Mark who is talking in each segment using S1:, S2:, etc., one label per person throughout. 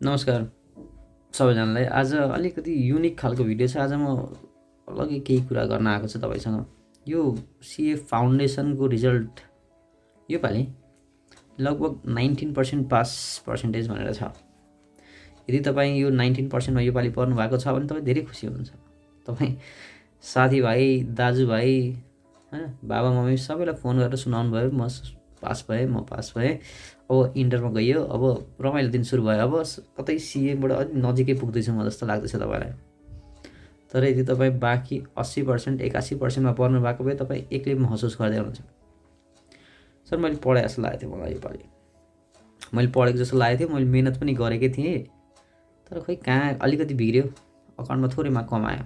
S1: नमस्कार सबैजनालाई। आज अलिकति युनिक खालको भिडियो छ। आज म अलग्गै केही कुरा गर्न आएको छु तपाईँसँग। यो सिए फाउन्डेसनको रिजल्ट योपालि लगभग 19% पास पर्सेन्टेज भनेर छ। यदि तपाईँ यो 19%मा योपालि पर्नुभएको छ भने तपाईँ धेरै खुसी हुनुहुन्छ। तपाईँ साथीभाइ, दाजुभाइ, होइन, बाबा मम्मी सबैलाई फोन गरेर सुनाउनु भयो, म पास भएँ। अब इन्टरमा गइयो, अब रमाइलो दिन सुरु भयो। अब कतै सिएबाट अलिक नजिकै पुग्दैछु म जस्तो लाग्दैछ तपाईँलाई। तर यदि तपाईँ बाँकी 80%, 81%मा पर्नु भएको भए तपाईँ एक्लै महसुस गर्दै हुनुहुन्छ। सर मैले पढाए जस्तो लागेको थियो मलाई योपालि। मैले पढेको जस्तो लागेको थियो, मैले मिहिनेत पनि गरेकै थिएँ। तर खोइ कहाँ अलिकति बिग्रियो। अकाउन्टमा थोरै मार्क कमायो,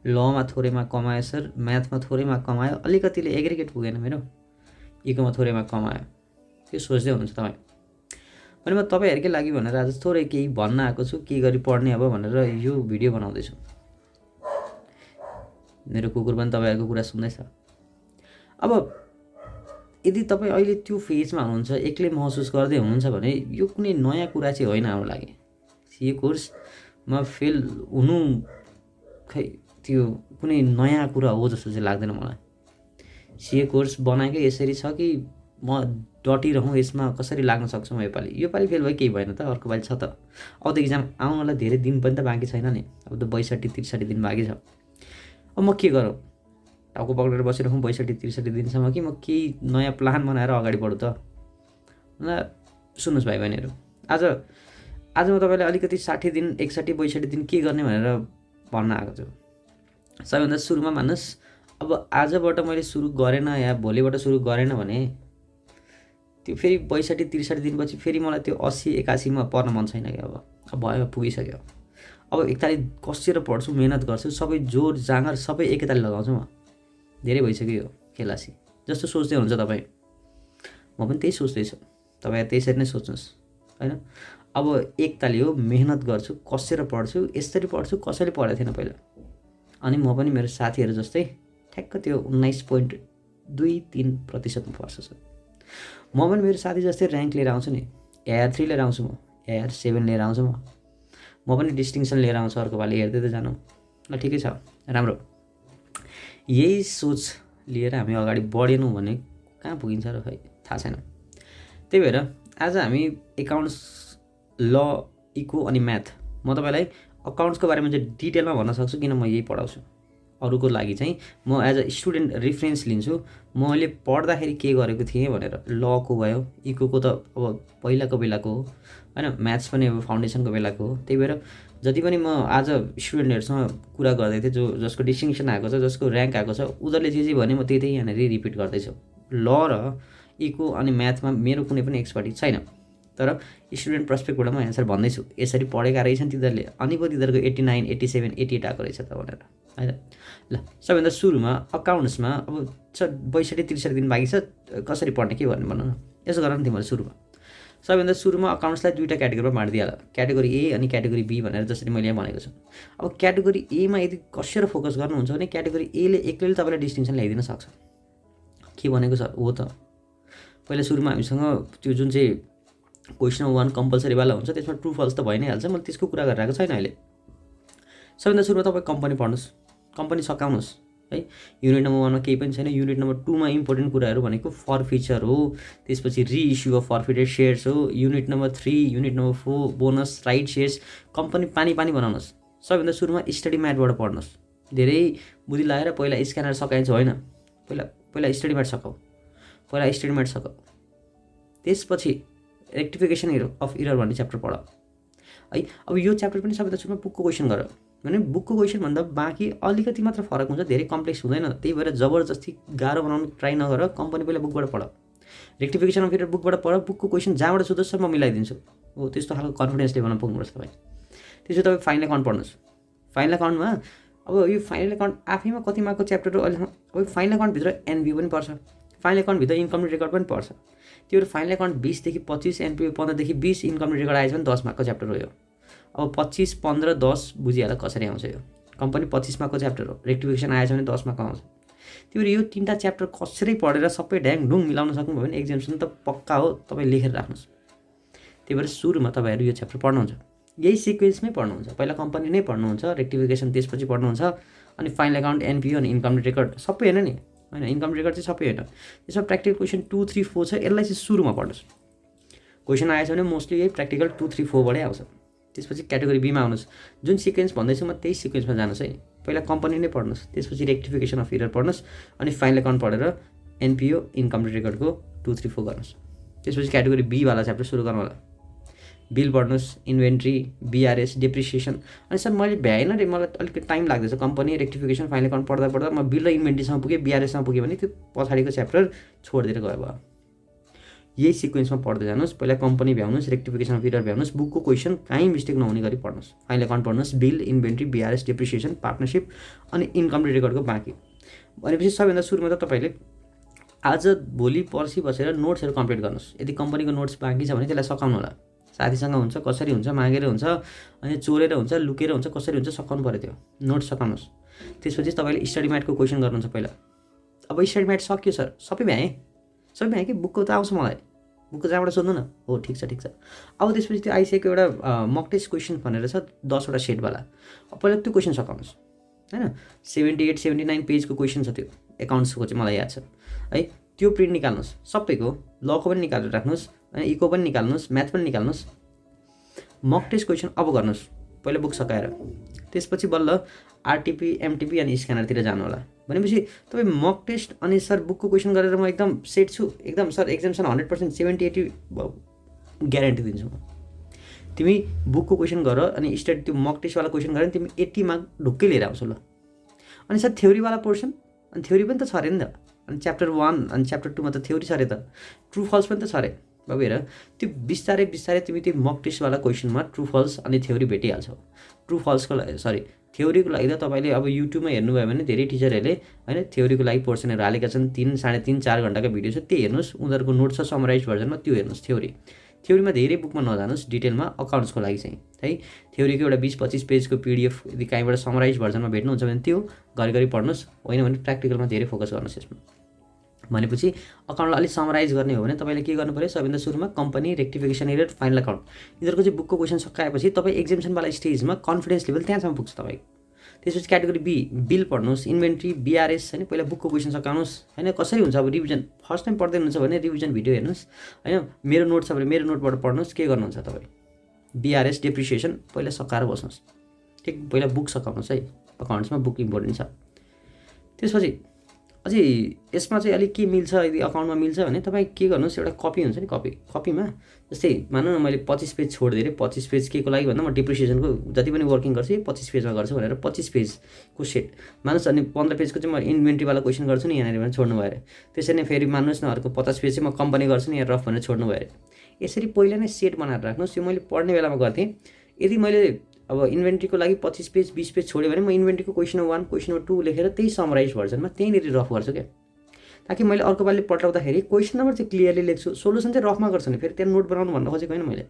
S1: लमा थोरै मार्क कमायो सर, म्याथमा थोरै मार्क कमायो, अलिकतिले एग्रिगेट पुगेन मेरो, इकोमा थोरै मार्क कमायो। के सोच्दै हुनुहुन्छ तपाईँ? अनि म तपाईँहरूकै लागि भनेर आज थोरै केही भन्न आएको छु, के गरी पढ्ने अब भनेर यो भिडियो बनाउँदैछु। मेरो कुकुर पनि तपाईँहरूको कुरा सुन्दैछ। अब यदि तपाईँ अहिले त्यो फेजमा हुनुहुन्छ, एक्लै महसुस गर्दै हुनुहुन्छ भने यो कुनै नयाँ कुरा चाहिँ होइन हाम्रो लागि। सिए कोर्समा फेल हुनु खै त्यो कुनै नयाँ कुरा हो जस्तो चाहिँ लाग्दैन मलाई। सिए कोर्स बनाएकै यसरी छ कि म डटिरहँ, यसमा कसरी लाग्न सक्छु म योपालि फेल भयो, केही भएन त, अर्को पालि छ त। अब त इक्जाम आउनलाई धेरै दिन पनि त बाँकी छैन नि। अब त 62-63 दिन बाँकी छ। अब म के गरौँ? टाउको पक्रेर बसिरहँ 62-63 दिनसम्म कि म केही नयाँ प्लान बनाएर अगाडि बढ्छु त? सुन्नुहोस् भाइ बहिनीहरू, आज म तपाईँलाई अलिकति 60 दिन, 61-62 दिन के गर्ने भनेर भन्न आएको छु। सबैभन्दा सुरुमा मान्नुहोस्, अब आजबाट मैले सुरु गरेन या भोलिबाट सुरु गरेन भने त्यो फेरि 62-63 दिनपछि फेरि मलाई त्यो 80-81मा पर्न मन छैन कि। अब भयो, पुगिसक्यो। अब एकतालि कसेर पढ्छु, मेहनत गर्छु, सबै जोर जाँगर सबै एकैतालि लगाउँछु म। धेरै भइसक्यो यो खेलासी जस्तो सोच्दै हुन्छ तपाईँ। म पनि त्यही सोच्दैछु, तपाईँ त्यसरी नै सोच्नुहोस्, होइन? अब एकतालि हो, मेहनत गर्छु, कसेर पढ्छु। यसरी पढ्छु कसैले पढेको थिएन पहिला। अनि म पनि मेरो साथीहरू जस्तै ठ्याक्क त्यो 19.23% पर्छ सर। म पनि मेरो साथी जस्तै ऱ्याङ्क लिएर आउँछु नि। AR3 लिएर आउँछु, म AR7 लिएर आउँछु। म पनि डिस्टिङसन लिएर आउँछु अर्को पालि। हेर्दै त जानु ल, ठिकै छ, राम्रो। यही सोच लिएर हामी अगाडि बढेनौँ भने कहाँ पुगिन्छ र खै थाहा छैन। त्यही भएर आज हामी एकाउन्ट्स, ल, इको अनि म्याथ, म तपाईँलाई अकाउन्ट्सको बारेमा चाहिँ डिटेलमा भन्न सक्छु किन म यही पढाउँछु। अरूको लागि चाहिँ म एज अ स्टुडेन्ट रेफरेन्स लिन्छु, मैले पढ्दाखेरि के गरेको थिएँ भनेर। लको भयो, इकोको त अब पहिलाको बेलाको हो, होइन, म्याथ्स पनि अब फाउन्डेसनको बेलाको हो। त्यही भएर जति पनि म आज स्टुडेन्टहरूसँग कुरा गर्दै थिएँ, जसको डिस्टिङसन आएको छ, जसको ऱ्याङ्क आएको छ, उनीहरूले जे भने म त्यही यहाँनिर रिपिट गर्दैछु। ल र इको अनि म्याथमा मेरो कुनै पनि एक्सपर्टिज छैन, तर स्टुडेन्ट पर्सपेक्टबाट म एन्सर भन्दैछु। यसरी पढेका रहेछन् तिनीहरूले, अनि पो तिनीहरूको 89, 87, 88 आएको रहेछ त भनेर, होइन। ल, सबैभन्दा सुरुमा अकाउन्ट्समा अब 62-63 दिन बाँकी छ, कसरी पढ्ने के गर्ने भन्नु न। यसो गर न तिमीहरू सुरुमा। सबैभन्दा सुरुमा अकाउन्ट्सलाई दुईवटा क्याटेगोरीमा बाँडिदिइहाल, क्याटेगोरी ए अनि क्याटेगोरी बी भनेर, जसरी मैले यहाँ भनेको छु। अब क्याटेगोरी एमा यदि कसेर फोकस गर्नुहुन्छ भने क्याटेगोरी एले एक्लैले तपाईँलाई डिस्टिङसन ल्याइदिन सक्छ। के भनेको छ हो त? पहिला सुरुमा हामीसँग त्यो जुन चाहिँ क्वेसन 1 कम्पलसरीवाला हुन्छ, त्यसमा ट्रु फल्स त भइ नै हाल्छ। मैले त्यसको कुरा गरिरहेको छैन अहिले। सबैभन्दा सुरुमा तपाईँ कम्पनी पढ्नुहोस्, कम्पनी सकाउनुहोस्, है। युनिट नम्बर 1मा केही पनि छैन। युनिट नम्बर 2मा इम्पोर्टेन्ट कुराहरू भनेको फर्फिचर हो, त्यसपछि रिइस्यु अफ फर्फिटेड सेयर्स हो। Unit number 3, unit number 4 bonus, right shares. Company पानी बनाउनुहोस्। सबैभन्दा सुरुमा स्टडी म्याटबाट पढ्नुहोस्। धेरै बुद्धि लगाएर पहिला स्क्यानर सकाइन्छ होइन, पहिला स्टडी म्याट सकाऊ, त्यसपछि रेक्टिफिकेसन अफ इरर भन्ने च्याप्टर पढ, है। अब यो च्याप्टर पनि सबैभन्दा सुरुमा बुकको क्वेसन गर, भने बुकको क्वेसनभन्दा बाँकी अलिकति मात्र फरक हुन्छ, धेरै कम्प्लेक्स हुँदैन। त्यही भएर जबरजस्ती गाह्रो बनाउनु ट्राई नगर। कम्पनी पहिला बुकबाट पढ, रेक्टिफिकेसन अफ इरर बुकबाट पढ। बुकको क्वेसन जहाँबाट सोध्छ म मिलाइदिन्छु। हो, त्यस्तो खालको कन्फिडेन्स लेभलमा पुग्नुपर्छ तपाईँ। त्यसपछि तपाईँ फाइनल अकाउन्ट पढ्नुहोस्। फाइनल अकाउन्टमा अब यो फाइनल अकाउन्ट आफैमा कति मार्कको च्याप्टर हो अहिले। अब फाइनल अकाउन्टभित्र एनपी पनि पर्छ, फाइनल अकाउन्टभित्र इन्कम रेकर्ड पनि पर्छ। त्यो फाइनल अकाउन्ट 20 देखि 25, एनपी 15 देखि 20, इन्कम रेकर्ड आएछ भने 10 मार्कको च्याप्टर हो यो। अब 25, 15, 10 बुझिहाल कसरी आउँछ यो। कम्पनी 25 मार्कको च्याप्टर हो, रेक्टिफिकेसन आएछ भने 10 मार्कको आउँछ। त्यो यो तीनटा च्याप्टर कसरी पढेर सबै ड्याङ ढुङ मिलाउन सक्नुभयो भने एक्जाम्सन त पक्का हो। तपाईँ लेखेर राख्नुहोस्। त्यही भएर सुरुमा तपाईँहरू यो च्याप्टर पढ्नुहुन्छ, यही सिक्वेन्समै पढ्नुहुन्छ। पहिला कम्पनी नै पढ्नुहुन्छ, रेक्टिफिकेसन त्यसपछि पढ्नुहुन्छ, अनि फाइनल एकाउन्ट, एनपिओ अनि इन्कम रेकर्ड सबै होइन नि, होइन इन्कम रेकर्ड चाहिँ सबै होइन। त्यसमा प्र्याक्टिकल क्वेसन 2, 3, 4 छ, यसलाई चाहिँ सुरुमा पढ्नुहोस्। क्वेसन आएछ भने मोस्टली यही प्र्याक्टिकल 2, 3, 4बाटै आउँछ। त्यसपछि क्याटेगोरी बीमा आउनुहोस्, जुन सिक्वेन्स भन्दैछु म त्यही सिक्वेन्समा जानुहोस् है। पहिला कम्पनी नै पढ्नुहोस्, त्यसपछि रेक्टिफिकेसन अफ इरर पढ्नुहोस्, अनि फाइनल एकाउन्ट पढेर एनपिओ इन्कम रेकर्डको 2, 3, 4 गर्नुहोस्। त्यसपछि क्याटेगोरी बीवाला च्याप्टर सुरु गर्नु होला। बिल पढ्नुहोस्, इन्भेन्ट्री, बिआरएस, डेप्रिसिएसन। अनि सर मैले भ्याएन रे, मलाई अलिकति टाइम लाग्दैछ, कम्पनी रेक्टिफिकेसन फाइनल एकाउन्ट पढ्दा पढ्दा म बिल र इन्भेन्ट्रीसम्म पुगेँ, बिआरएसमा पुगेँ भने त्यो पछाडिको च्याप्टर छोडिदिएर गयो भयो। यही सिक्वेन्समा पढ्दै जानुहोस्। पहिला कम्पनी भ्याउनुहोस्, रेक्टिफिकेसन अफ इरर भ्याउनुहोस्, बुकको क्वेसन कहीँ मिस्टेक नहुने गरी पढ्नुहोस्। फाइनल एकाउन्ट पढ्नुहोस्, bill, inventory, BRS, depreciation, partnership अनि इन्कम रेकर्डको बाँकी। भनेपछि सबैभन्दा सुरुमा त तपाईँले आज भोलि पर्सि बसेर नोट्सहरू कम्प्लिट गर्नुहोस्। यदि कम्पनीको नोट्स बाँकी छ भने त्यसलाई सकाउनु होला। साथीसँग हुन्छ, कसरी हुन्छ, मागेर हुन्छ, अनि चोरेर हुन्छ, लुकेर हुन्छ, कसरी हुन्छ, सकाउनु पऱ्यो त्यो नोट्स सकाउनुहोस्। त्यसपछि तपाईँले स्टडी म्याटको क्वेसन गर्नुहुन्छ पहिला। अब स्टडी म्याट सक्यो सर, सबै भ्याएँ कि बुकको त आउँछ मलाई, बुकको जहाँबाट सोध्नु न। हो ठिक छ। अब त्यसपछि त्यो आइसकेको एउटा मक टेस्ट क्वेसन भनेर छ 10वटा सेटवाला। अब पहिला त्यो क्वेसन सकाउनुहोस् होइन। 78, 79 पेजको क्वेसन छ त्यो एकाउन्ट्सको चाहिँ मलाई याद छ है। त्यो प्रिन्ट निकाल्नुहोस् सबैको, लको पनि निकालेर राख्नुहोस्, अनि इको पनि निकाल्नुहोस्, म्याथ पनि निकाल्नुहोस्। मक टेस्ट क्वेसन अब गर्नुहोस् पहिला बुक सकाएर, त्यसपछि बल्ल आरटिपी, एमटिपी अनि स्क्यानरतिर जानु होला। भनेपछि तपाईँ मक टेस्ट अनि सर बुकको क्वेसन गरेर म एकदम सेट छु, एकदम सर एक्जाम्सन 100% 70, 80 ग्यारेन्टी दिन्छु म। तिमी बुकको क्वेसन गर अनि स्टडी त्यो मक टेस्टवाला क्वेसन गरेर तिमी 80 मार्क ढुक्कै लिएर आउँछौ ल। अनि सर थ्योरीवाला पोर्सन, अनि थ्योरी पनि त छ अरे नि त, अनि च्याप्टर 1 अनि च्याप्टर 2मा त थ्योरी छ अरे त, ट्रु फल्स पनि त छ अरे बाबु। हेर त्यो बिस्तारै तिमी त्यो मक टेस्टवाला क्वेसनमा ट्रु फल्स अनि थ्योरी भेटिहाल्छौ। ट्रु फल्सको लागि थ्योरीको लागि त तपाईँले अब युट्युबमा हेर्नुभयो भने धेरै टिचरहरूले होइन थ्योरीको लागि पोर्सनहरू हालेका छन्, 3, 3.5, 4 घन्टाको भिडियो छ, त्यो हेर्नुहोस्। उनीहरूको नोट छ समराइज भर्जनमा, त्यो हेर्नुहोस्। थ्योरीमा धेरै बुकमा नजानुहोस्, डिटेलमा अकाउन्ट्सको लागि चाहिँ है। थ्योरीको एउटा 20-25 पेजको पिडिएफ यदि कहीँबाट समराइज भर्जनमा भेट्नुहुन्छ भने त्यो घरिघरि पढ्नुहोस्, होइन भने प्र्याक्टिकलमा धेरै फोकस गर्नुहोस् यसमा। भनेपछि अकाउन्टलाई अलिक समराइज गर्ने हो भने तपाईँले के गर्नु पऱ्यो, सबैभन्दा सुरुमा कम्पनी, रेक्टिफिकेसन एरर, फाइनल अकाउन्ट यिनीहरूको चाहिँ बुकको क्वेसन सकाएपछि तपाईँ एक्जाम्सनवाला स्टेजमा कन्फिडेन्स लेभल त्यहाँसम्म पुग्छ तपाईँको। त्यसपछि क्याटेगोरी बी, बिल पढ्नुहोस्, इन्भेन्ट्री, बिआरएस होइन, पहिला बुकको क्वेसन सकाउनुहोस् होइन। कसरी हुन्छ अब रिभिजन, फर्स्ट टाइम पढ्दै हुनुहुन्छ भने रिभिजन भिडियो हेर्नुहोस् होइन। मेरो नोट छ भने मेरो नोटबाट पढ्नुहोस्। के गर्नुहुन्छ तपाईँ, बिआरएस, डेप्रिसिएसन पहिला सकाएर बस्नुहोस्, ठिक। पहिला बुक सकाउनुहोस् है, अकाउन्ट्समा बुक इम्पोर्टेन्ट छ। त्यसपछि अझै यसमा चाहिँ अलिक के मिल्छ, यदि अकाउन्टमा मिल्छ भने तपाईँ के गर्नुहोस्, एउटा कपी हुन्छ नि, कपीमा जस्तै मानौँ न मैले 25 पेज छोडिदिएँ अरे। 25 पेज के को लागि भन्दा म डेप्रिसिएसनको जति पनि वर्किङ गर्छु 25 पेजमा गर्छु भनेर 25 पेजको सेट मान्नुहोस्। अनि 15 पेजको चाहिँ म इन्भेन्ट्रीवाला क्वेसन गर्छु नि यहाँनिर भने छोड्नु भयो अरे। त्यसरी नै फेरि मान्नुहोस् न अर्को 50 पेज चाहिँ म कम्पनी गर्छु नि यहाँ रफ भनेर छोड्नु भयो अरे। यसरी पहिला नै सेट बनाएर राख्नुहोस्। यो मैले पढ्ने बेलामा गर्थेँ, यदि मैले अब इन्भेन्ट्रीको लागि 25 पेज 20 पेज छोड्यो भने म इन्भेन्ट्रीको क्वेसन नम्बर 1 क्वेसन नम्बर 2 लेखेर त्यही समराइज भर्जनमा त्यहीँनिर रफ गर्छु क्या, ताकि मैले अर्को पालि पल्टाउँदाखेरि क्वेसन नम्बर चाहिँ क्लियरली लेख्छु, सोलुसन चाहिँ रफमा गर्छु नि। फेरि त्यहाँ नोट बनाउनु भन्न खोजेको होइन मैले।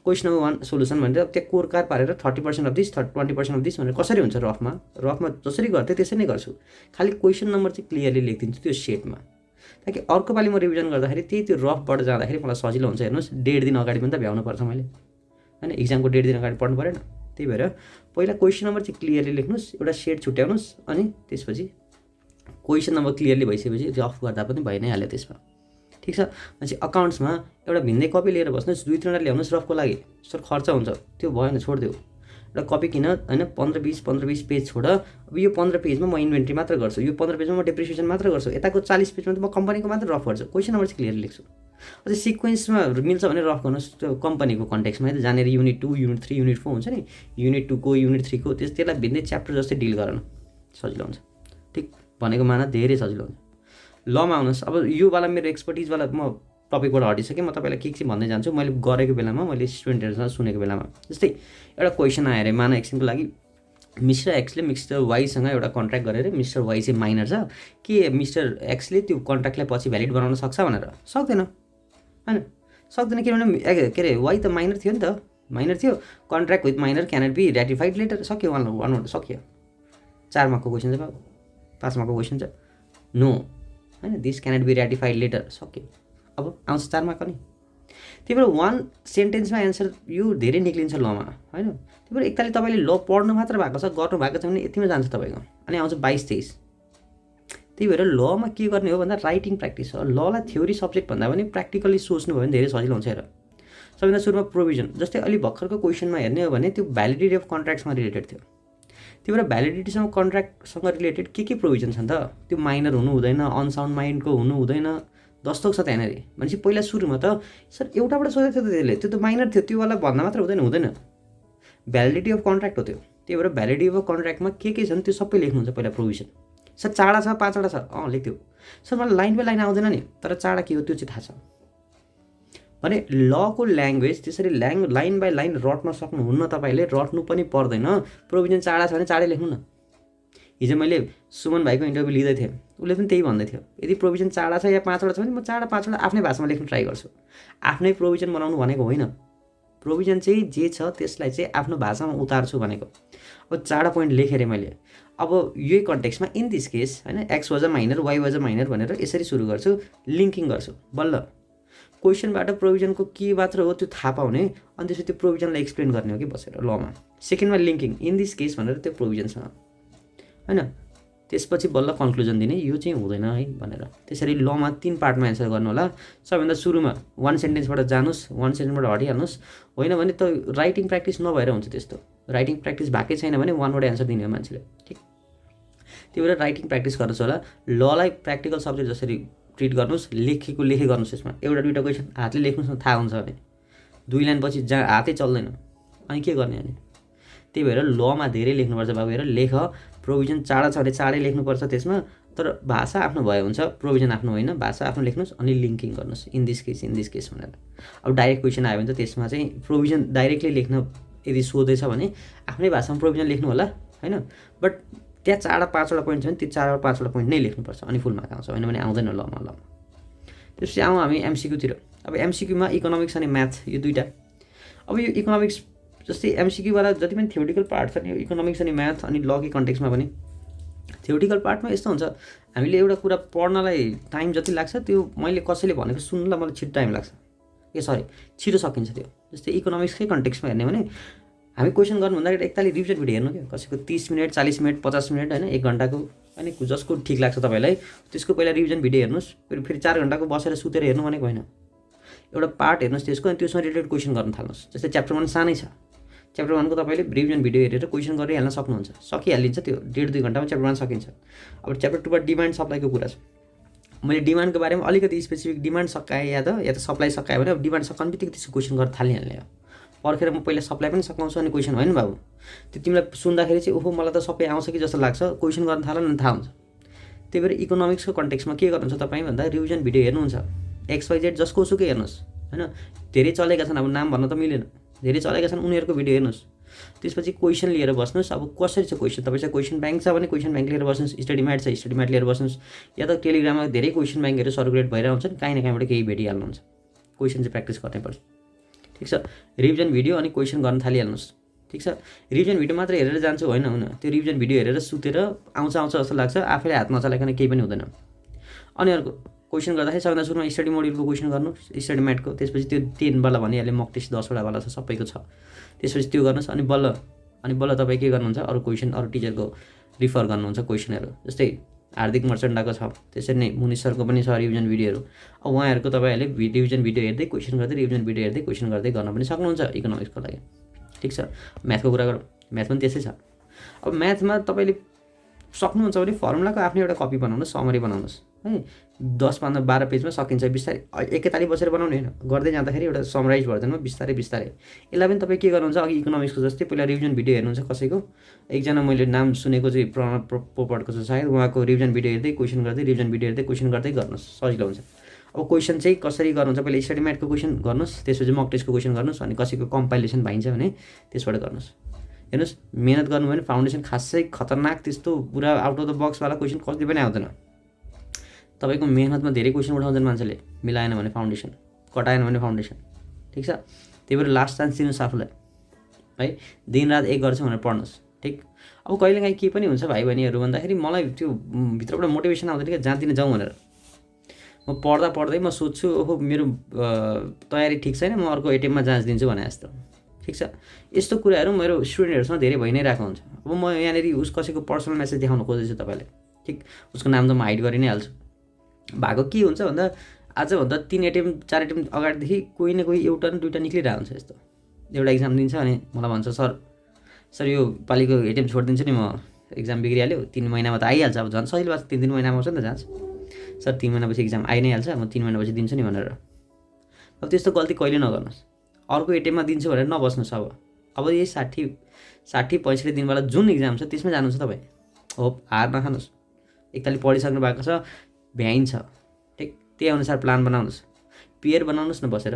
S1: क्वेसन नम्बर 1 सोलुसन भनेर त्यहाँ कोर कार पारेर 30% अफ दिस 20% अफ दिस भनेर कसरी हुन्छ रफमा जसरी गर्थेँ त्यसरी नै गर्छु। खालि क्वेसन नम्बर चाहिँ क्लियरली लेखिदिन्छु त्यो सेटमा, ताकि अर्को पालि म रिभिजन गर्दाखेरि त्यही त्यो रफबाट जाँदाखेरि मलाई सजिलो हुन्छ। हेर्नुहोस् 1.5 दिन अगाडि पनि त भ्याउनु पर्छ मैले होइन, इक्जामको 1.5 दिन अगाडि पढ्नु परेन। त्यही भएर पहिला क्वेसन नम्बर चाहिँ क्लियरली लेख्नुहोस्, एउटा सेट छुट्याउनुहोस्, अनि त्यसपछि क्वेसन नम्बर क्लियरली भइसकेपछि रफ गर्दा पनि भइ नै हाल्यो त्यसमा, ठिक छ। भनेपछि अकाउन्ट्समा एउटा भिन्दै कपी लिएर बस्नुहोस्, 2-3वटा ल्याउनुहोस् रफको लागि। सर खर्च हुन्छ, त्यो भएन, छोडिदेऊ। एउटा कपी किन होइन, 15-20 पेज छोड। अब यो 15 पेजमा म इन्भेन्ट्री मात्र गर्छु, यो 15 पेजमा म डेप्रिसिएसन मात्र गर्छु, यताको 40 पेजमा त म कम्पनीको मात्र रफ गर्छु। क्वेसन नम्बर चाहिँ क्लियरली लेख्छु। अझै सिक्वेन्समा मिल्छ भने रफ गर्नुहोस् त्यो कम्पनीको कन्टेक्समा, जहाँनिर युनिट 2, युनिट 3, युनिट 4 हुन्छ नि, युनिट 2 को युनिट 3 को त्यसलाई भिन्दै च्याप्टर जस्तै डिल गर्न सजिलो हुन्छ, ठिक। भनेको माना धेरै सजिलो हुन्छ। लमा आउनुहोस्। अब योवाला मेरो एक्सपर्टिजवाला म टपिकबाट हटिसकेँ, म तपाईँलाई के भन्दै जान्छु। मैले गरेको बेलामा, मैले स्टुडेन्टहरूसँग सुनेको बेलामा, जस्तै एउटा क्वेसन आयो अरे, माना एकछिनको लागि मिस्टर एक्सले मिस्टर वाईसँग एउटा कन्ट्र्याक्ट गरेर, मिस्टर वाई चाहिँ माइनर छ, के मिस्टर एक्सले त्यो कन्ट्र्याक्टलाई पछि भ्यालिड बनाउन सक्छ भनेर? सक्दैन होइन, सक्दैन। किनभने के अरे वाई त माइनर थियो नि त, माइनर थियो। Contract with minor cannot be ratified later, सक्यो। 1 सक्यो। 4 मार्कको क्वेसन छ, 5 मार्कको क्वेसन छ, नो होइन, this cannot be ratified later, सक्यो। अब आउँछ 4 मार्क नि। त्यही भएर वान सेन्टेन्समा एन्सर यो धेरै निक्लिन्छ लमा होइन। त्यही भएर एकतालि तपाईँले ल पढ्नु मात्र भएको छ, गर्नु भएको छ भने यतिमा जान्छ तपाईँको, अनि आउँछ 22-23। त्यही भएर लमा के गर्ने हो भन्दा राइटिङ प्र्याक्टिस हो। ललाई थ्योरी सब्जेक्ट भन्दा पनि प्र्याक्टिकली सोच्नुभयो भने धेरै सजिलो हुन्छ। हेर, सबैभन्दा सुरुमा प्रोभिजन, जस्तै अलि भर्खरको क्वेसनमा हेर्ने हो भने त्यो भ्यालिडिटी अफ कन्ट्र्याक्टसँग रिलेटेड थियो। त्यही भएर भ्यालिडिटीसँग कन्ट्र्याक्टसँग रिलेटेड के प्रोभिजन छ नि त, त्यो माइनर हुनु हुँदैन, अनसाउन्ड माइन्डको हुनु हुँदैन, जस्तो छ त्यहाँनिर। भनेपछि पहिला सुरुमा त सर एउटाबाट सोधेको थियो त त्यसले, त्यो त माइनर थियो, त्यो वाला भन्दा मात्र हुँदैन। भ्यालिडिटी अफ कन्ट्र्याक्ट हो त्यो। त्यही भएर भ्यालिडिटी अफ कन्ट्र्याक्टमा के छन् त्यो सबै लेख्नुहुन्छ पहिला प्रोभिजन। सर चाडा छ, 5वटा छ, लेख्थ्यो। सर मलाई लाइन बाई लाइन आउँदैन नि, तर चाडा के हो त्यो चाहिँ थाहा छ भने लको ल्याङ्ग्वेज त्यसरी लाइन बाई लाइन रट्न सक्नुहुन्न। तपाईँले रट्नु पनि पर्दैन। प्रोभिजन चाडा छ भने चाडै लेख्नु न। हिजो मैले सुमन भाइको इन्टरभ्यू लिँदै थिएँ, उसले पनि त्यही भन्दै थियो, यदि प्रोभिजन चाडा छ या 5वटा छ भने म चाडा 5वटा आफ्नै भाषामा लेख्न ट्राई गर्छु। आफ्नै प्रोभिजन बनाउनु भनेको होइन, प्रोभिजन चाहिँ जे छ त्यसलाई चाहिँ आफ्नो भाषामा उतार्छु भनेको। अब चाडा पोइन्ट लेखेँ अरे मैले, अब यही कन्टेक्स्टमा इन दिस केस होइन, X was a minor, Y was a minor भनेर यसरी सुरु गर्छु, लिङ्किङ गर्छु। बल्ल क्वेसनबाट प्रोभिजनको के मात्र हो त्यो थाहा पाउने, अनि त्यसपछि त्यो प्रोभिजनलाई एक्सप्लेन गर्ने हो कि बसेर लमा। सेकेन्डमा लिङ्किङ, इन दिस केस भनेर त्यो प्रोभिजनसँग होइन, त्यसपछि बल्ल कन्क्लुजन दिने, यो चाहिँ हुँदैन है भनेर। त्यसरी लमा 3 पार्टमा एन्सर गर्नु होला। सबैभन्दा सुरुमा 1 सेन्टेन्सबाट जानुहोस्, 1 सेन्टेन्सबाट हटिहाल्नुहोस्। होइन भने त राइटिङ प्र्याक्टिस नभएर हुन्छ त्यस्तो। राइटिङ प्र्याक्टिस भएकै छैन भने 1 वटा एन्सर दिने हो मान्छेले, ठिक। त्यही भएर राइटिङ प्र्याक्टिस गर्नुहोस् होला। ललाई प्र्याक्टिकल सब्जेक्ट जसरी ट्रिट गर्नुहोस्, लेखे गर्नुहोस्। यसमा एउटा दुईवटा क्वेसन हातले लेख्नुहोस् न, थाहा हुन्छ भने 2 लाइनपछि हातै चल्दैन, अनि के गर्ने अनि। त्यही भएर लमा धेरै लेख्नुपर्छ बाबु। हेर, लेख प्रोभिजन चाडा छ भने चाडै लेख्नुपर्छ त्यसमा, तर भाषा आफ्नो भए हुन्छ, प्रोभिजन आफ्नो होइन, भाषा आफ्नो लेख्नुहोस्, अनि लिङ्किङ गर्नुहोस्, इन दिस केस भनेर। अब डाइरेक्ट क्वेसन आयो भने त त्यसमा चाहिँ प्रोभिजन डाइरेक्टली लेख्न यदि सोधेछ भने आफ्नै भाषामा प्रोभिजन लेख्नु होला होइन। बट त्यहाँ चाडा 5वटा पोइन्ट छ भने त्यो 4 वा 5वटा पोइन्ट नै लेख्नुपर्छ, अनि फुल मार्क आउँछ, होइन भने आउँदैन लमा। त्यसपछि आउँ हामी एमसिक्यूतिर। अब एमसिक्यूमा इकोनोमिक्स अनि म्याथ, यो दुईवटा। अब यो इकोनोमिक्स जस्तै एमसिक्यूवाला जति पनि थ्योरिटिकल पार्ट छ नि, यो इकोनोमिक्स अनि म्याथ अनि लकी कन्टेक्स्टमा पनि थ्योरिटिकल पार्टमा यस्तो हुन्छ, हामीले एउटा कुरा पढ्नलाई टाइम जति लाग्छ त्यो मैले कसैले भनेको सुन्नलाई मलाई छिटो टाइम लाग्छ, छिटो सकिन्छ त्यो। जस्तै इकोनोमिक्सकै कन्टेक्स्टमा हेर्ने भने हामी क्वेसन गर्नुभन्दा एकतालि रिभिजन भिडियो हेर्नु क्या, कसैको 30 मिनट 40 मिनट 50 मिनट होइन, 1 घन्टाको, अनि जसको ठिक लाग्छ तपाईँलाई त्यसको पहिला रिभिजन भिडियो हेर्नुहोस्। फेरि 4 घन्टाको बसेर सुतेर हेर्नु भनेको होइन, एउटा पार्ट हेर्नुहोस् त्यसको, अनि त्योसँग रिलेटेड क्वेसन गर्न थाल्नुहोस्। जस्तै च्याप्टर 1 सानै छ, च्याप्टर 1 को तपाईँले रिभिजन भिडियो हेरेर क्वेसन गरिहाल्न सक्नुहुन्छ, सकिहालिन्छ त्यो 1.5-2 घन्टामा च्याप्टर 1 सकिन्छ। अब च्याप्टर 2 मा डिमान्ड सप्लाईको कुरा छ, मैले डिमान्डको बारेमा अलिकति स्पेसिफिक डिमान्ड सकाएँ या त सप्लाई सकाएँ भने अब डिमान्ड सकाउनु बित्तिकै त्यसको क्वेसन गर्न थालिहाल्ने हो। पर्खेर म पहिला सप्लाई पनि सकाउँछु अनि क्वेसन होइन बाबु, त्यो तिमीलाई सुन्दाखेरि चाहिँ ओहो मलाई त सबै आउँछ कि जस्तो लाग्छ, क्वेसन गर्न थाल नि थाहा हुन्छ। त्यही भएर इकोनोमिक्सको कन्टेक्स्टमा के गर्नुहुन्छ तपाईँ भन्दा रिभिजन भिडियो हेर्नुहुन्छ, XYZ जसको सुकै हेर्नुहोस् होइन। धेरै चलेका छन्, अब नाम भन्न त मिलेन, धेरै चलेका छन् उनीहरूको भिडियो हेर्नुहोस्। त्यसपछि क्वेसन लिएर बस्नुहोस्। अब कसरी छ क्वेसन, तपाईँसँग क्वेसन ब्याङ्क छ भने क्वेसन ब्याङ्क लिएर बस्नुहोस्, स्टडी म्याट छ स्टडी म्याट लिएर बस्नुहोस्, या त टेलिग्राममा धेरै क्वेसन ब्याङ्कहरू सर्कुलेट भएर आउँछन्, काहीँ न काहीँबाट केही भेटिहाल्नुहुन्छ। क्वेसन चाहिँ प्र्याक्टिस गर्नुपर्छ, ठिक छ। रिभिजन भिडियो अनि क्वेसन गर्न थालिहाल्नुहोस्, ठिक छ। रिभिजन भिडियो मात्र हेरेर जान्छु होइन, त्यो रिभिजन भिडियो हेरेर सुतेर आउँछ जस्तो लाग्छ, आफैले हात नचलाइकन केही पनि हुँदैन। अनि अर्को क्वेसन गर्दाखेरि सबभन्दा सुरुमा स्टडी मोड्युलको क्वेसन गर्नु, स्टडी म्याटको, त्यसपछि त्यो 10 वाला भनिहालेँ, मक टेस्ट 10 वटा वाला छ, सबैको छ, त्यसपछि त्यो गर्नुहोस्। अनि बल्ल तपाईँ के गर्नुहुन्छ, अरू क्वेसन अरू टिचरको रिफर गर्नुहुन्छ क्वेसनहरू। जस्तै हार्दिक मर्चन्डाको छ, त्यसरी नै मुनिश सरको पनि छ रिभिजन भिडियोहरू। अब उहाँहरूको तपाईँहरूले रिभिजन भिडियो हेर्दै क्वेसन गर्दै रिभिजन भिडियो हेर्दै क्वेसन गर्दै गर्न पनि सक्नुहुन्छ इकोनोमिक्सको लागि, ठिक छ। म्याथको कुरा गरौँ, म्याथ पनि त्यसै छ। अब म्याथमा तपाईँले सक्नुहुन्छ भने फर्मुलाको आफ्नै एउटा कपी बनाउनुहोस्, समरी बनाउनुहोस् है, 10-12 पेजमा सकिन्छ। बिस्तारै एकैताली बसेर बनाउने होइन, गर्दै जाँदाखेरि एउटा समराइज भर्जनमा बिस्तारै यसलाई पनि तपाईँ के गर्नुहुन्छ, अघि इकोनोमिक्सको जस्तै पहिला रिभिजन भिडियो हेर्नुहुन्छ कसैको, एकजना मैले नाम सुनेको चाहिँ प्रणव पोपटको छ सायद, उहाँको रिभिजन भिडियो हेर्दै क्वेसन गर्दै रिभिजन भिडियो हेर्दै क्वेसन गर्दै गर्नुहोस्, सजिलो हुन्छ। अब क्वेसन चाहिँ कसरी गर्नुहुन्छ, पहिला स्टडी म्याटको क्वेसन गर्नुहोस्, त्यसपछि मक टेस्टको क्वेसन गर्नुहोस्, अनि कसैको कम्पाइलेसन भइन्छ भने त्यसबाट गर्नुहोस्। हेर्नुहोस्, मेहनत गर्नुभयो भने फाउन्डेसन खासै खतरनाक त्यस्तो पुरा आउट अफ द बक्सवाला क्वेसन कति पनि आउँदैन। तपाईँको मेहनतमा धेरै क्वेसन उठाउँछन् मान्छेले, मिलाएन भने फाउन्डेसन, कटाएन भने फाउन्डेसन, ठिक छ। त्यही भएर लास्ट चान्स दिनुहोस् आफूलाई है, दिनरात 1 गर्छ भनेर पढ्नुहोस्, ठिक। अब कहिलेकाहीँ के पनि हुन्छ भाइ बहिनीहरू भन्दाखेरि मलाई त्यो भित्रबाट मोटिभेसन आउँदैन क्या, जाँदिन जाउँ भनेर। म पढ्दा पढ्दै म सोध्छु ओहो मेरो तयारी ठिक छैन, म अर्को एटेम्पमा जाँच दिन्छु भने जस्तो। ठिक छ, यस्तो कुराहरू मेरो स्टुडेन्टहरूसँग धेरै भइ नै रहेको हुन्छ। अब म यहाँनिर कसैको पर्सनल मेसेज देखाउन खोज्दैछु तपाईँलाई, ठिक, उसको नाम त म हाइड गरि नै हाल्छु। भएको के हुन्छ भन्दा आजभन्दा 3 एटेम्प 4 एटेम्प अगाडिदेखि कोही न कोही एउटा न दुईवटा निक्लिरहेको हुन्छ। यस्तो एउटा इक्जाम दिन्छ अनि मलाई भन्छ सर यो पालिको एटेम्प छोडिदिन्छु नि, म इक्जाम बिग्रिहाल्यो, 3 महिनामा त आइहाल्छ। अब झन् सजिलो भएको 3 महिनामा आउँछ नि त जाँच। सर 3 महिनापछि इक्जाम आइ नै हाल्छ, म 3 महिनापछि दिन्छु नि भनेर। अब त्यस्तो गल्ती कहिले नगर्नुहोस्। अर्को एटेम्पमा दिन्छु भनेर नबस्नुहोस्। अब यही 60-65 दिनवाला जुन इक्जाम छ त्यसमै जानुहुन्छ तपाईँ। हो, हार नखानुहोस्। एकतालि पढिसक्नु भएको छ, भ्याइन्छ, ठिक, त्यही अनुसार प्लान बनाउनुहोस्। पेयर बनाउनुहोस् न बसेर।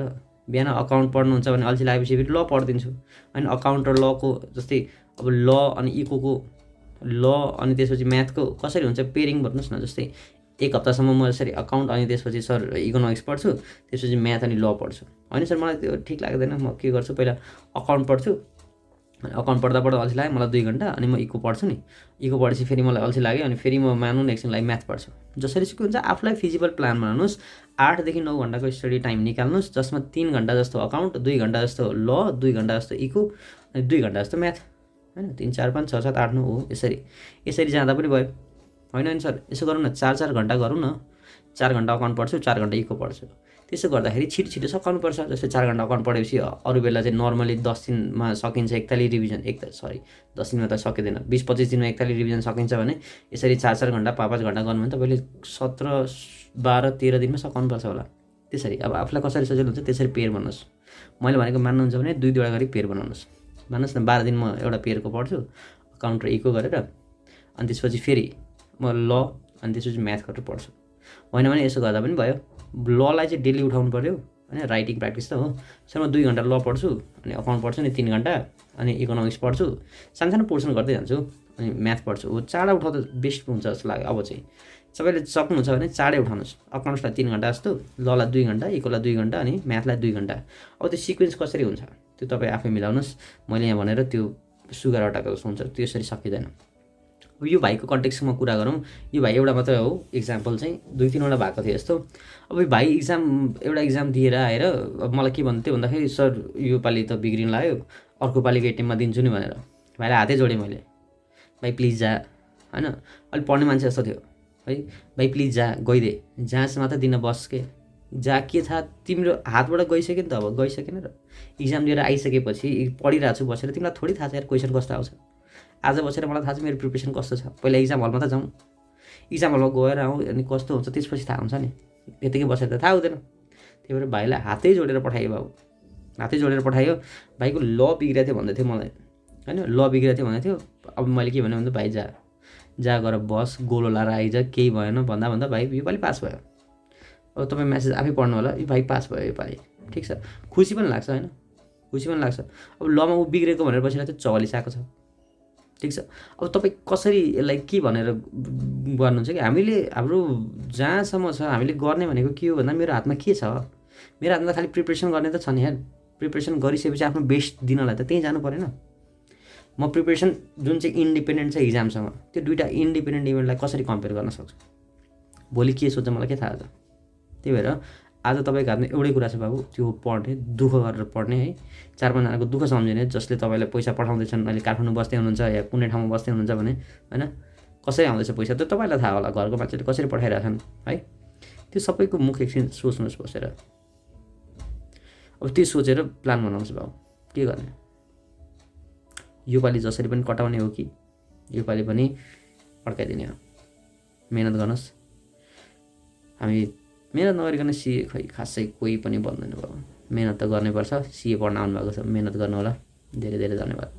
S1: बिहान अकाउन्ट पढ्नुहुन्छ भने अल्छी लागेपछि फेरि ल पढिदिन्छु, अनि अकाउन्ट र लको जस्तै अब ल अनि इकोको ल अनि त्यसपछि म्याथको कसरी हुन्छ पेयरिङ भन्नुहोस् न। जस्तै 1 हप्तासम्म म यसरी अकाउन्ट अनि त्यसपछि सर इकोनोमिक्स पढ्छु, त्यसपछि म्याथ अनि ल पढ्छु। होइन सर मलाई त्यो ठिक लाग्दैन, म के गर्छु पहिला अकाउन्ट पढ्छु, अनि अकाउन्ट पढ्दा अल्छी लाग्यो मलाई 2 घन्टा, अनि म इको पढ्छु नि, इको पढेपछि फेरि मलाई अल्छी लाग्यो अनि फेरि म मानौँ न एकछिनलाई म्याथ पढ्छु। जसरी चाहिँ के हुन्छ आफूलाई फिजिबल प्लान बनाउनुहोस्। 8 देखि 9 घन्टाको स्टडी टाइम निकाल्नुहोस्, जसमा 3 घन्टा जस्तो अकाउन्ट, 2 घन्टा जस्तो ल, 2 घन्टा जस्तो इको अनि 2 घन्टा जस्तो म्याथ। होइन 3 4 5 6 7 8 9 हो, यसरी जाँदा पनि भयो। होइन नि सर यसो गरौँ न, 4 घन्टा गरौँ न, 4 घन्टा अकाउन्ट पढ्छु, 4 घन्टा इको पढ्छु। त्यसो गर्दाखेरि छिटो सकाउनुपर्छ। जस्तै 4 घन्टा अकाउन्ट पढेपछि अरू बेला चाहिँ नर्मली 10 दिनमा सकिन्छ एकतालि रिभिजन। 10 दिनमा त सकिँदैन, 20-25 दिनमा एकतालि रिभिजन सकिन्छ भने यसरी 4 घन्टा 5 घन्टा गर्नु भने तपाईँले 17, 12, 13 दिनमा सकाउनुपर्छ होला। त्यसरी अब आफूलाई कसरी सजिलो हुन्छ त्यसरी पेयर बनाउनुहोस्। मैले भनेको मान्नुहुन्छ भने 2-2वटा गरी पेयर बनाउनुहोस्। मान्नुहोस् न 12 दिन म एउटा पेयरको पढ्छु, अकाउन्ट र इको गरेर, अनि त्यसपछि फेरि म ल अनि त्यसपछि म्याथ गरेर पढ्छु। होइन भने यसो गर्दा पनि भयो। ललाई चाहिँ डेली उठाउनु पऱ्यो, होइन राइटिङ प्र्याक्टिस त हो। सर म 2 घन्टा ल पढ्छु, अनि अकाउन्ट पढ्छु नि 3 घन्टा, अनि इकोनोमिक्स पढ्छु, सानो पोर्सन गर्दै जान्छु, अनि म्याथ पढ्छु। हो, चाँडो उठाउँदा बेस्ट हुन्छ जस्तो लाग्यो। अब चाहिँ सबैले सक्नुहुन्छ भने चाँडै उठाउनुहोस्। अकाउन्ट्सलाई 3 घन्टा जस्तो, ललाई 2 घन्टा, इकोलाई 2 घन्टा, अनि म्याथलाई 2 घन्टा। अब त्यो सिक्वेन्स कसरी हुन्छ त्यो तपाईँ आफै मिलाउनुहोस्। मैले यहाँ भनेर त्यो सुगर अटाएको जस्तो हुन्छ, त्यसरी सकिँदैन। अब यो भाइको कन्टेक्स्टमा कुरा गरौँ, यो भाइ एउटा मात्रै हो इक्जाम्पल चाहिँ, 2-3वटा भएको थियो यस्तो। अब यो भाइ एउटा इक्जाम दिएर आएर अब मलाई के भन्थ्यो भन्दाखेरि सर यो पालि त बिग्रिन लाग्यो, अर्को पालिको एटेम्पमा दिन्छु नि भनेर। भाइलाई हातै जोडेँ मैले, भाइ प्लिज जा, होइन अलिक पढ्ने मान्छे जस्तो थियो है, भाइ प्लिज जा, गइदे, जाँच मात्रै दिन बस के, जा, के थाहा तिम्रो हातबाट गइसक्यो नि त, अब गइसकेन र। इक्जाम दिएर आइसकेपछि पढिरहेको छु बसेर, तिमीलाई थोरै थाहा छ यार क्वेसन कस्तो आउँछ। आज बसेर मलाई थाहा छ मेरो प्रिपरेसन कस्तो छ, पहिला इक्जाम हलमा त जाउँ, इक्जाम हलमा गएर आउँ, अनि कस्तो हुन्छ त्यसपछि थाहा हुन्छ नि, यतिकै बसेर त थाहा हुँदैन। त्यही भएर भाइलाई हातै जोडेर पठायो बाबु, हातै जोडेर पठायो। भाइको ल बिग्रेको थियो भन्दै थियो मलाई, होइन ल बिग्रेको थियो भन्दै थियो। अब मैले के भने भन्दा भाइ जा गएर बस, गोलो लाएर आइज, केही भएन भन्दा भाइ योपालि पास भयो। अब तपाईँ म्यासेज आफै पढ्नु होला, यो भाइ पास भयो योपालि, ठिक छ, खुसी पनि लाग्छ, होइन खुसी पनि लाग्छ। अब लमा ऊ बिग्रेको भनेर बसिरहेको चाहिँ 44 आएको छ, ठिक छ। अब तपाईँ कसरी यसलाई के भनेर गर्नुहुन्छ कि हामीले हाम्रो जहाँसम्म छ हामीले गर्ने भनेको के हो भन्दा मेरो हातमा के छ, मेरो हातमा खालि प्रिपरेसन गर्ने त छ नि यार। प्रिपरेसन गरिसकेपछि आफ्नो बेस्ट दिनलाई त त्यहीँ जानु परेन। म प्रिपरेसन जुन चाहिँ इन्डिपेन्डेन्ट छ इक्जामसँग, त्यो दुईवटा इन्डिपेन्डेन्ट इभेन्टलाई कसरी कम्पेयर गर्न सक्छु, भोलि के सोध्छ मलाई के थाहा छ। त्यही भएर आज तपाईँको हातमा एउटै कुरा छ बाबु, त्यो पढ्ने, दुःख गरेर पढ्ने है, 4-5जनाको दुःख सम्झिने। जसले तपाईँलाई पैसा पठाउँदैछन्, अहिले काठमाडौँ बस्दै हुनुहुन्छ या कुनै ठाउँमा बस्दै हुनुहुन्छ भने, होइन कसरी आउँदैछ पैसा त तपाईँलाई थाहा होला, घरको मान्छेले कसरी पठाइरहेछन् है, त्यो सबैको मुख एकछिन सोच्नुहोस् बसेर। अब त्यो सोचेर प्लान बनाउनुहोस् बाबु के गर्ने। योपालि जसरी पनि कटाउने हो कि योपालि पनि अड्काइदिने हो। मेहनत गर्नुहोस्। हामी मेहनत नगरिकन सिए खै खासै कोही पनि बन्दैन बाबु। मेहनत त गर्नैपर्छ। सिए पढ्न आउनुभएको छ, मेहनत गर्नु होला। धेरै धेरै धन्यवाद।